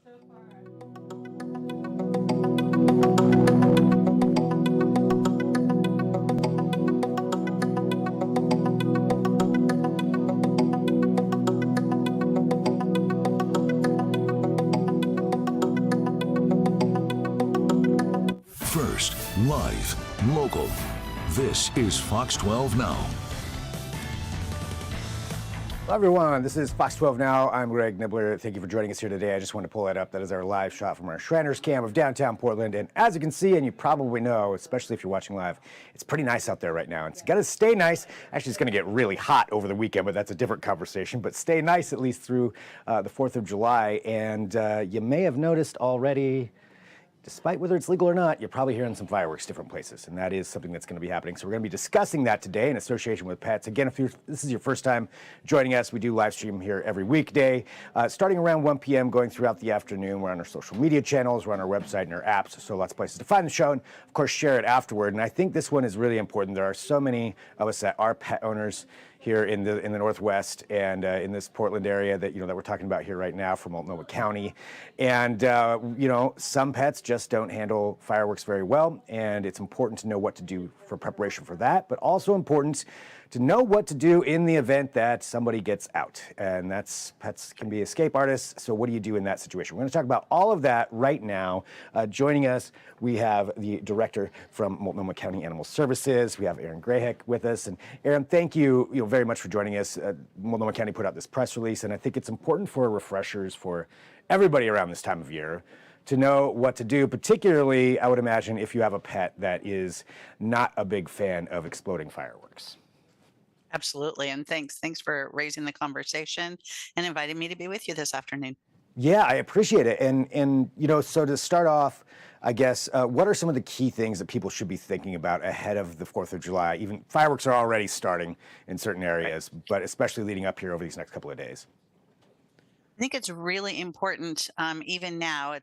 First, live, local. This is Fox 12 Now. Hello, everyone. This is Fox 12 Now. I'm Greg Nibbler. Thank you for joining us here today. I just want to pull that up. That is our live shot from our Shriners Cam of downtown Portland. And as you can see, and you probably know, especially if you're watching live, it's pretty nice out there right now. It's got to stay nice. Actually, it's going to get really hot over the weekend, but that's a different conversation. But stay nice at least through the 4th of July. And you may have noticed already, despite whether it's legal or not, you're probably hearing some fireworks different places, and that is something that's going to be happening. So we're going to be discussing that today in association with pets. Again, if this is your first time joining us, we do live stream here every weekday, starting around 1 p.m., going throughout the afternoon. We're on our social media channels, we're on our website and our apps, so lots of places to find the show, and of course, share it afterward. And I think this one is really important. There are so many of us that are pet owners here in the Northwest and in this Portland area that that we're talking about here right now from Multnomah County, and some pets just don't handle fireworks very well, and it's important to know what to do for preparation for that, but also important to know what to do in the event that somebody gets out, and pets can be escape artists. So what do you do in that situation? We're going to talk about all of that right now. Joining us, we have the director from Multnomah County Animal Services. We have Erin Grahek with us, and Erin, thank you, very much for joining us. Multnomah County put out this press release, and I think it's important for refreshers for everybody around this time of year to know what to do, particularly, I would imagine, if you have a pet that is not a big fan of exploding fireworks. Absolutely. And thanks for raising the conversation and inviting me to be with you this afternoon. Yeah, I appreciate it. And so to start off, I guess, what are some of the key things that people should be thinking about ahead of the 4th of July? Even fireworks are already starting in certain areas, but especially leading up here over these next couple of days. I think it's really important, even now,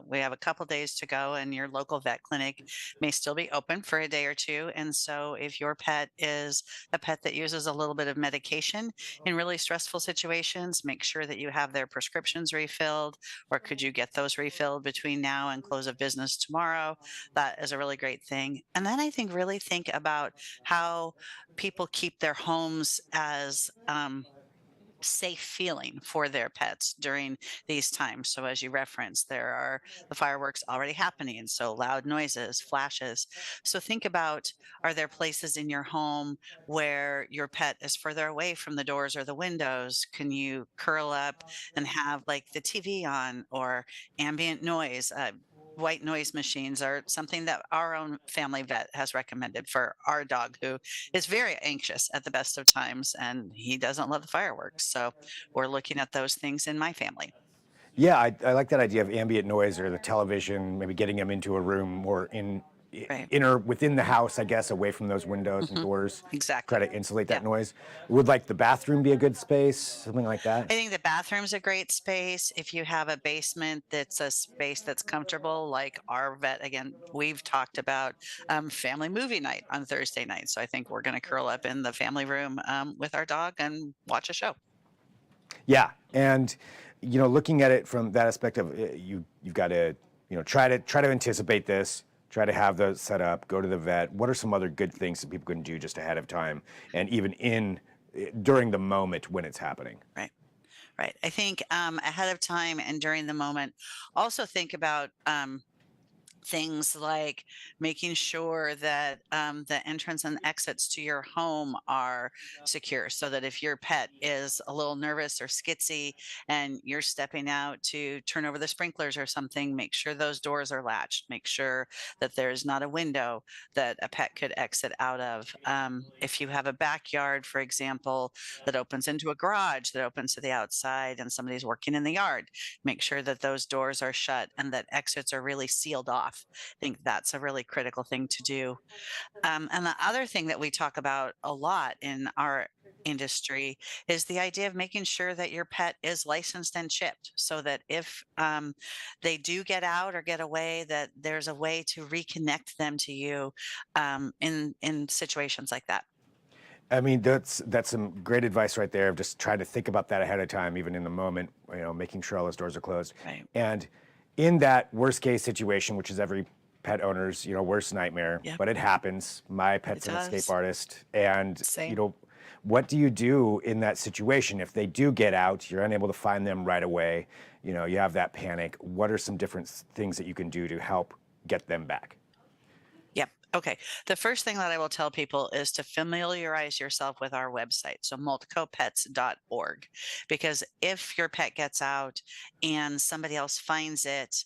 we have a couple days to go and your local vet clinic may still be open for a day or two. And so if your pet is a pet that uses a little bit of medication in really stressful situations, make sure that you have their prescriptions refilled, or could you get those refilled between now and close of business tomorrow? That is a really great thing. And then I think really think about how people keep their homes as, safe feeling for their pets during these times. So as you referenced, there are the fireworks already happening, so loud noises, flashes. So think about, are there places in your home where your pet is further away from the doors or the windows? Can you curl up and have like the TV on or ambient noise? White noise machines are something that our own family vet has recommended for our dog, who is very anxious at the best of times and he doesn't love the fireworks. So we're looking at those things in my family. Yeah, I like that idea of ambient noise or the television, maybe getting them into a room or Right. within the house, I guess, away from those windows and doors. Exactly. Try to insulate that Yeah. noise. Would like the bathroom be a good space, something like that? I think the bathroom's a great space. If you have a basement that's a space that's comfortable, like our vet, again, we've talked about family movie night on Thursday night. So I think we're going to curl up in the family room with our dog and watch a show. Yeah, and looking at it from that aspect of you've got to try to anticipate this, try to have those set up, go to the vet. What are some other good things that people can do just ahead of time and even during the moment when it's happening? Right. Right. I think ahead of time and during the moment, also think about things like making sure that the entrance and exits to your home are secure, so that if your pet is a little nervous or skitsy and you're stepping out to turn over the sprinklers or something, make sure those doors are latched. Make sure that there's not a window that a pet could exit out of. If you have a backyard, for example, that opens into a garage that opens to the outside and somebody's working in the yard, make sure that those doors are shut and that exits are really sealed off. I think that's a really critical thing to do. And the other thing that we talk about a lot in our industry is the idea of making sure that your pet is licensed and chipped, so that if they do get out or get away, that there's a way to reconnect them to you in situations like that. I mean, that's some great advice right there of just trying to think about that ahead of time, even in the moment, making sure all those doors are closed. Right. And in that worst case situation, which is every pet owner's, worst nightmare, Yep. but it happens. My It pet's an escape does. artist. And, Same. what do you do in that situation? If they do get out, you're unable to find them right away, you have that panic. What are some different things that you can do to help get them back? Yep. Okay. The first thing that I will tell people is to familiarize yourself with our website, so multcopets.org, because if your pet gets out and somebody else finds it,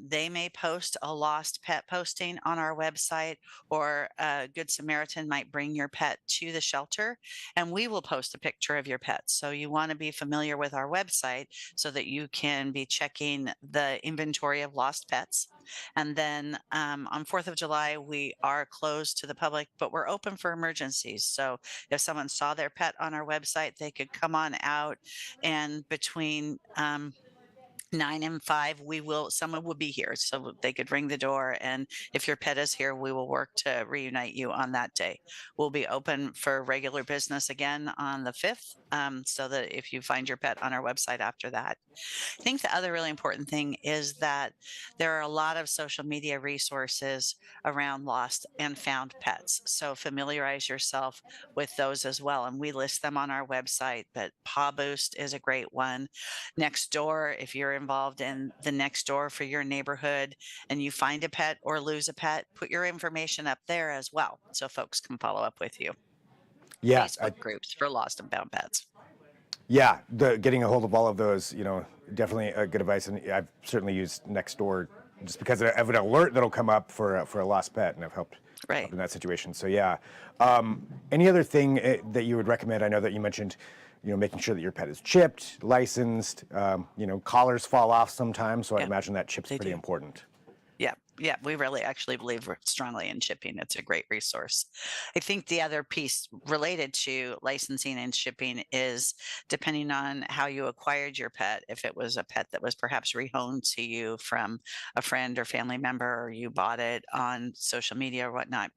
they may post a lost pet posting on our website, or a Good Samaritan might bring your pet to the shelter, and we will post a picture of your pet. So you want to be familiar with our website so that you can be checking the inventory of lost pets. And then on 4th of July, we are closed to the public, but we're open for emergencies. So if someone saw their pet on our website, they could come on out, and between 9 and 5, someone will be here, so they could ring the door. And if your pet is here, we will work to reunite you on that day. We'll be open for regular business again on the 5th, so that if you find your pet on our website after that. I think the other really important thing is that there are a lot of social media resources around lost and found pets. So familiarize yourself with those as well. And we list them on our website, but Paw Boost is a great one. Nextdoor, if you're involved in the Nextdoor for your neighborhood and you find a pet or lose a pet, put your information up there as well so folks can follow up with you. Yeah, Facebook groups for lost and found pets. yeah, getting a hold of all of those, definitely a good advice. And I've certainly used Nextdoor just because of an alert that'll come up for a lost pet, and I've helped Right. in that situation. So yeah, any other thing that you would recommend? I know that you mentioned, making sure that your pet is chipped, licensed. Collars fall off sometimes, so I Yeah, imagine that chip's they pretty do. important. Yeah, yeah, we really actually believe strongly in shipping. It's a great resource. I think the other piece related to licensing and shipping is, depending on how you acquired your pet, if it was a pet that was perhaps rehomed to you from a friend or family member, or you bought it on social media or whatnot,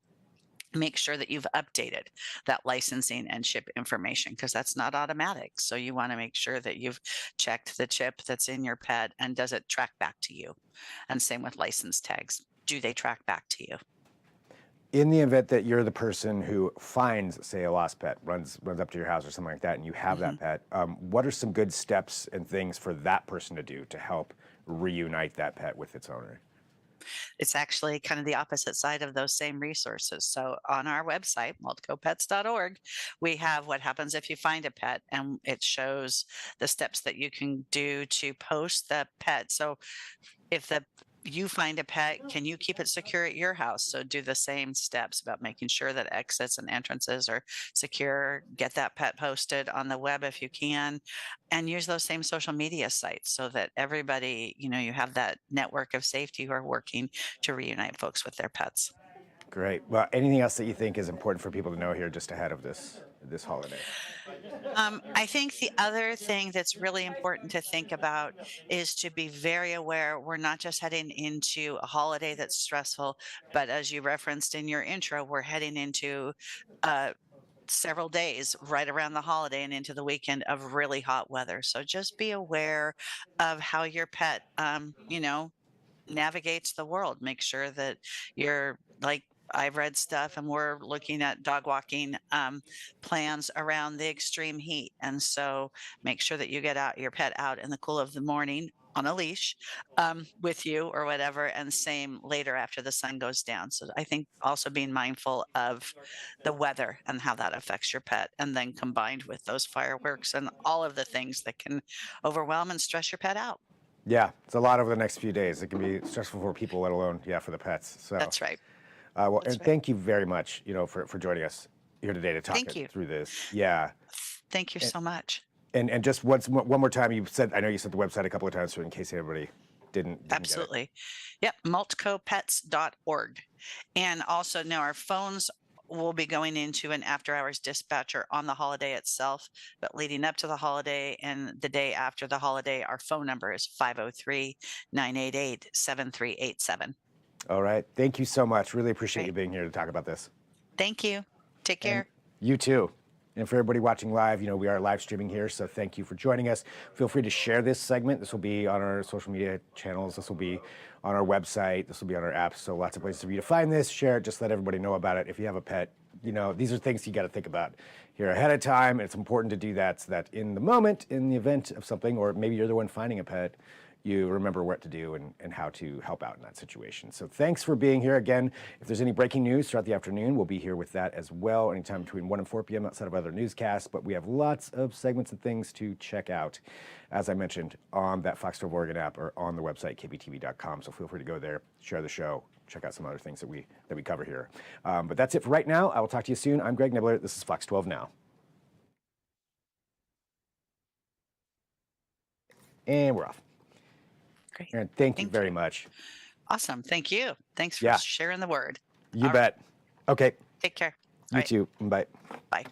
make sure that you've updated that licensing and ship information, because that's not automatic. So you want to make sure that you've checked the chip that's in your pet, and does it track back to you? And same with license tags. Do they track back to you? In the event that you're the person who finds, say, a lost pet, runs up to your house or something like that, and you have Mhm. that pet, what are some good steps and things for that person to do to help reunite that pet with its owner? It's actually kind of the opposite side of those same resources. So on our website, multcopets.org, we have what happens if you find a pet, and it shows the steps that you can do to post the pet. So if you find a pet, can you keep it secure at your house? So do the same steps about making sure that exits and entrances are secure. Get that pet posted on the web if you can, and use those same social media sites so that everybody, you have that network of safety who are working to reunite folks with their pets. Great. Well, anything else that you think is important for people to know here just ahead of this holiday? I think the other thing that's really important to think about is to be very aware we're not just heading into a holiday that's stressful, but as you referenced in your intro, we're heading into uh, several days right around the holiday and into the weekend of really hot weather. So just be aware of how your pet, navigates the world. Make sure that you're like, I've read stuff, and we're looking at dog walking plans around the extreme heat. And so make sure that you get out your pet out in the cool of the morning on a leash with you or whatever, and same later after the sun goes down. So I think also being mindful of the weather and how that affects your pet, and then combined with those fireworks and all of the things that can overwhelm and stress your pet out. Yeah, it's a lot over the next few days. It can be stressful for people, let alone, yeah, for the pets. So, That's right. well, That's and right. thank you very much, for joining us here today to talk Thank it you. through this. Yeah. Thank you And, so much. and just one more time, I know you said the website a couple of times, so in case everybody didn't get it. Absolutely. Yep. Multcopets.org. And also, now our phones will be going into an after hours dispatcher on the holiday itself, but leading up to the holiday and the day after the holiday, our phone number is 503-988-7387. All right. Thank you so much. Really appreciate you Great. being here to talk about this. Thank you. Take And care. You too. And for everybody watching live, we are live streaming here, so thank you for joining us. Feel free to share this segment. This will be on our social media channels. This will be on our website. This will be on our apps. So lots of places for you to find this. Share it. Just let everybody know about it. If you have a pet, these are things you got to think about here ahead of time. It's important to do that so that in the moment, in the event of something, or maybe you're the one finding a pet, you remember what to do and how to help out in that situation. So thanks for being here. Again, if there's any breaking news throughout the afternoon, we'll be here with that as well, anytime between 1 and 4 p.m. outside of other newscasts. But we have lots of segments and things to check out, as I mentioned, on that Fox 12 Oregon app or on the website, kptv.com. So feel free to go there, share the show, check out some other things that we cover here. But that's it for right now. I will talk to you soon. I'm Greg Nibbler. This is Fox 12 Now. And we're off. Great. Erin, thank you very much. Awesome. Thank you. Thanks for sharing the word. You bet. Okay. Take care. You too. Bye. Bye.